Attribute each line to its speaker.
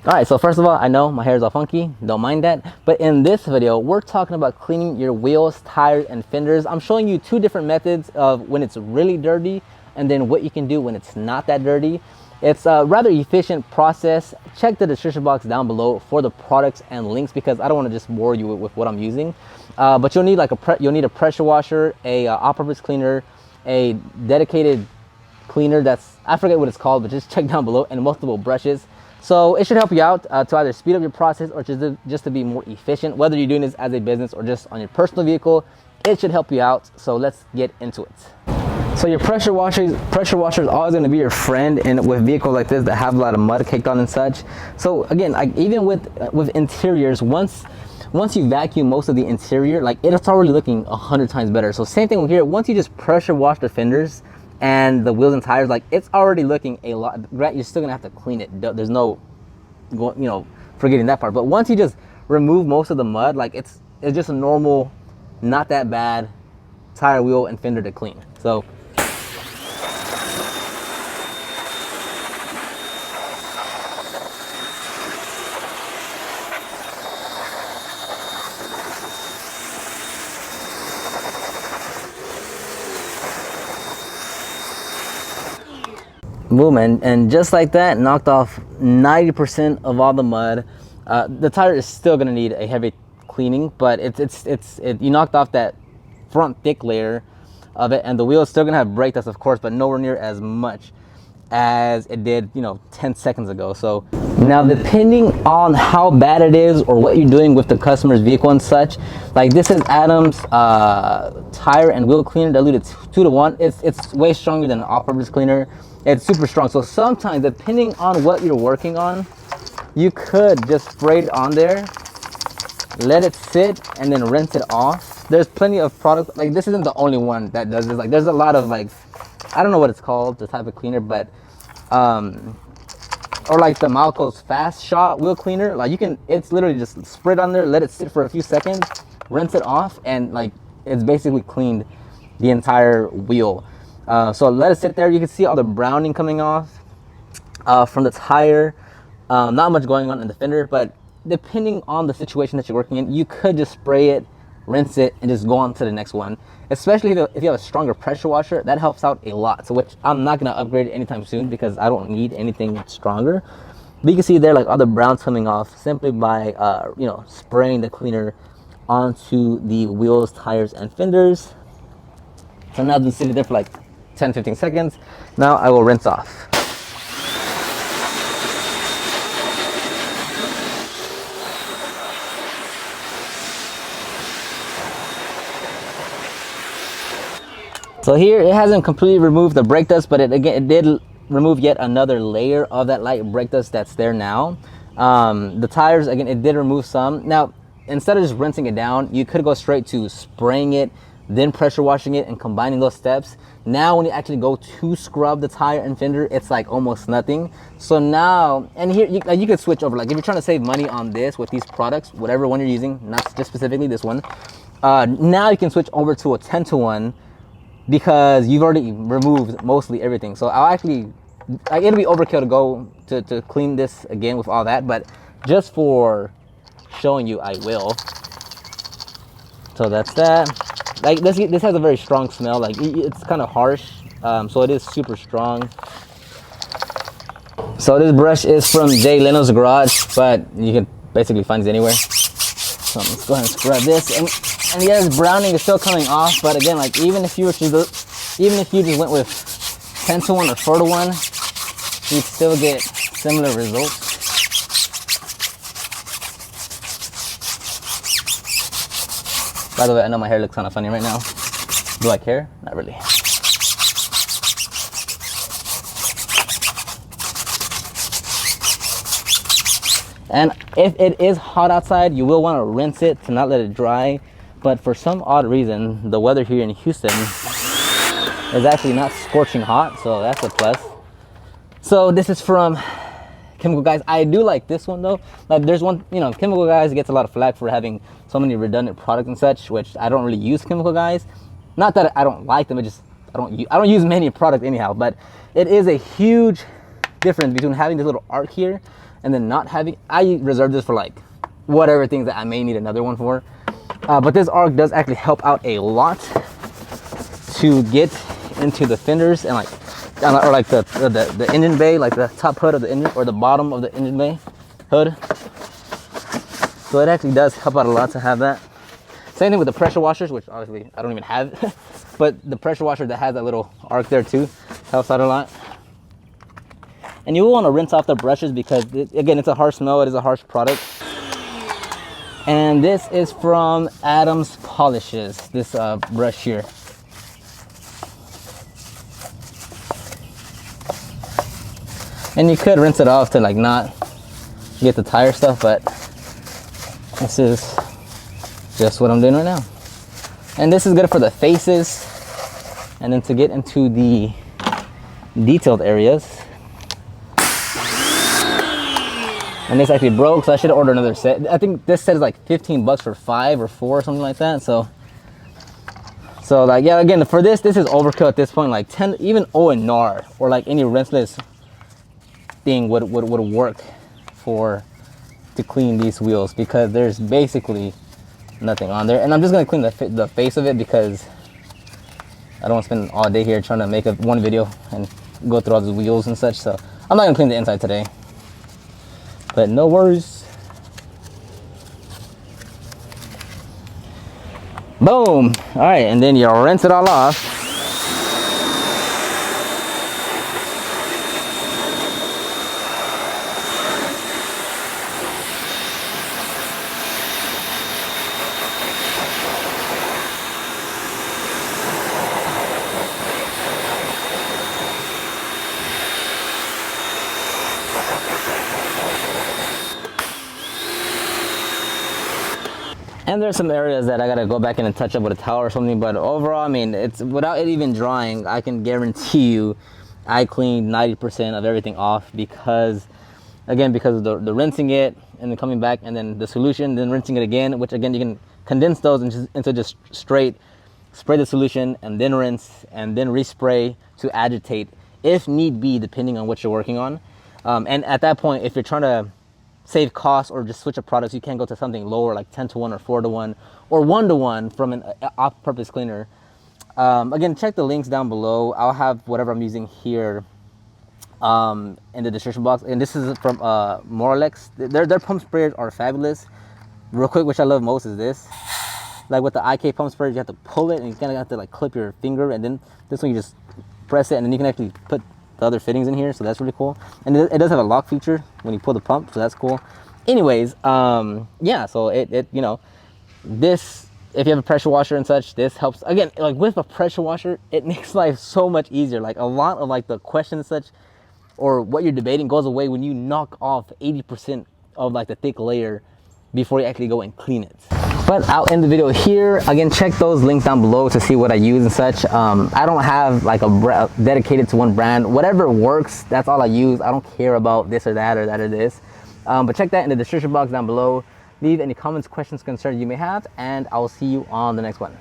Speaker 1: All right, so first of all, I know my hair is all funky, don't mind that. But in this video, we're talking about cleaning your wheels, tires, and fenders. I'm showing you two different methods of when it's really dirty and then what you can do when it's not that dirty. It's a rather efficient process. Check the description box down below for the products and links because I don't want to just bore you with what I'm using. But you'll need like you'll need a pressure washer, a all-purpose cleaner, a dedicated cleaner that's, I forget what it's called, but just check down below, and multiple brushes. So it should help you out to either speed up your process or just to be more efficient. Whether you're doing this as a business or just on your personal vehicle, it should help you out. So let's get into it. So your pressure washer is always going to be your friend with vehicles like this that have a lot of mud caked on and such. So again, like even with interiors, once you vacuum most of the interior, like it's already looking 100 times better. So same thing here. Once you just pressure wash the fenders and the wheels and tires, like it's already looking a lot. You're still gonna have to clean it. There's no, forgetting that part. But once you just remove most of the mud, like it's just a normal, not that bad tire, wheel, and fender to clean. So boom, and just like that, knocked off 90% of all the mud. The tire is still gonna need a heavy cleaning, but you knocked off that front thick layer of it, and the wheel is still gonna have brake dust, of course, but nowhere near as much as it did 10 seconds ago. So now, depending on how bad it is or what you're doing with the customer's vehicle and such, like this is Adam's tire and wheel cleaner diluted 2 to 1. It's way stronger than an all-purpose cleaner. It's super strong. So sometimes, depending on what you're working on, you could just spray it on there, let it sit, and then rinse it off. There's plenty of products, like this isn't the only one that does this. Like there's a lot of, like, I don't know what it's called, the type of cleaner, but or like the Malco's fast shot wheel cleaner, like it's literally just spray it on there, let it sit for a few seconds, rinse it off, and like it's basically cleaned the entire wheel. So let it sit there. You can see all the browning coming off from the tire. Not much going on in the fender, but depending on the situation that you're working in, you could just spray it, rinse it, and just go on to the next one. Especially if you have a stronger pressure washer, that helps out a lot. So which I'm not gonna upgrade anytime soon because I don't need anything stronger. But you can see there, like all the browns coming off simply by spraying the cleaner onto the wheels, tires, and fenders. So now it's been sitting there for like 10-15 seconds. Now I will rinse off. So here it hasn't completely removed the brake dust, but it did remove yet another layer of that light brake dust that's there now. The tires, again, it did remove some. Now, instead of just rinsing it down, you could go straight to spraying it, then pressure washing it, and combining those steps. Now when you actually go to scrub the tire and fender, it's like almost nothing. So now, and here you could switch over. Like if you're trying to save money on this with these products, whatever one you're using, not just specifically this one, now you can switch over to a 10 to 1 because you've already removed mostly everything. So I'll actually, like, it'll be overkill to go to clean this again with all that, but just for showing you, I will. So that's that. Like this has a very strong smell. Like it's kind of harsh, so it is super strong. So this brush is from Jay Leno's garage, but you can basically find it anywhere. So let's go ahead and scrub this, and yeah, this browning is still coming off. But again, like even if you just went with 10 to 1 or 4 to 1, you'd still get similar results. By the way, I know my hair looks kind of funny right now. Do I care? Not really. And if it is hot outside, you will want to rinse it to not let it dry. But for some odd reason, the weather here in Houston is actually not scorching hot, so that's a plus. So this is from Chemical Guys. I do like this one though. Like there's one, Chemical Guys gets a lot of flack for having so many redundant products and such, which I don't really use Chemical Guys. Not that I don't like them, I don't use many products anyhow, but it is a huge difference between having this little arc here and then not having, I reserve this for like whatever things that I may need another one for. But this arc does actually help out a lot to get into the fenders and like, or like the engine bay, like the top hood of the engine or the bottom of the engine bay hood. So it actually does help out a lot to have that. Same thing with the pressure washers, which obviously I don't even have, but the pressure washer that has that little arc there too helps out a lot. And you will want to rinse off the brushes because again, it's a harsh smell. It is a harsh product. And this is from Adams Polishes, this brush here. And you could rinse it off to like not get the tire stuff, but this is just what I'm doing right now. And this is good for the faces. And then to get into the detailed areas. And this actually broke, so I should order another set. I think this set is like 15 bucks for 5 or 4 or something like that. So like, yeah, again, for this is overkill at this point. Like 10, even O&R or like any rinseless thing would work to clean these wheels, because there's basically nothing on there. And I'm just gonna clean the face of it because I don't want to spend all day here trying to make one video and go through all the wheels and such. So I'm not gonna clean the inside today. But no worries. Boom. All right, and then you rinse it all off. And there's some areas that I gotta go back in and touch up with a towel or something, but overall, I mean, it's without it even drying, I can guarantee you I cleaned 90% of everything off, because again, because of the rinsing it and then coming back and then the solution, then rinsing it again, which again, you can condense those into just straight, spray the solution and then rinse and then respray to agitate if need be, depending on what you're working on. And at that point, if you're trying to save costs or just switch up products, you can go to something lower like 10-to-1 or 4-to-1 or 1-to-1 from an off-purpose cleaner. Again, check the links down below. I'll have whatever I'm using here in the description box. And this is from Moralex. Their pump sprayers are fabulous. Real quick, which I love most is this. Like with the IK pump sprayer, you have to pull it and you kind of have to like clip your finger, and then this one you just press it and then you can actually put the other fittings in here, so that's really cool. And it does have a lock feature when you pull the pump, so that's cool. Anyways, yeah, so it you know, this, if you have a pressure washer and such, this helps. Again, like with a pressure washer, it makes life so much easier. Like a lot of like the questions and such, or what you're debating, goes away when you knock off 80% of like the thick layer before you actually go and clean it. But I'll end the video here. Again, check those links down below to see what I use and such. I don't have like a dedicated to one brand. Whatever works, that's all I use. I don't care about this or that or that or this. But check that in the description box down below. Leave any comments, questions, concerns you may have, and I will see you on the next one.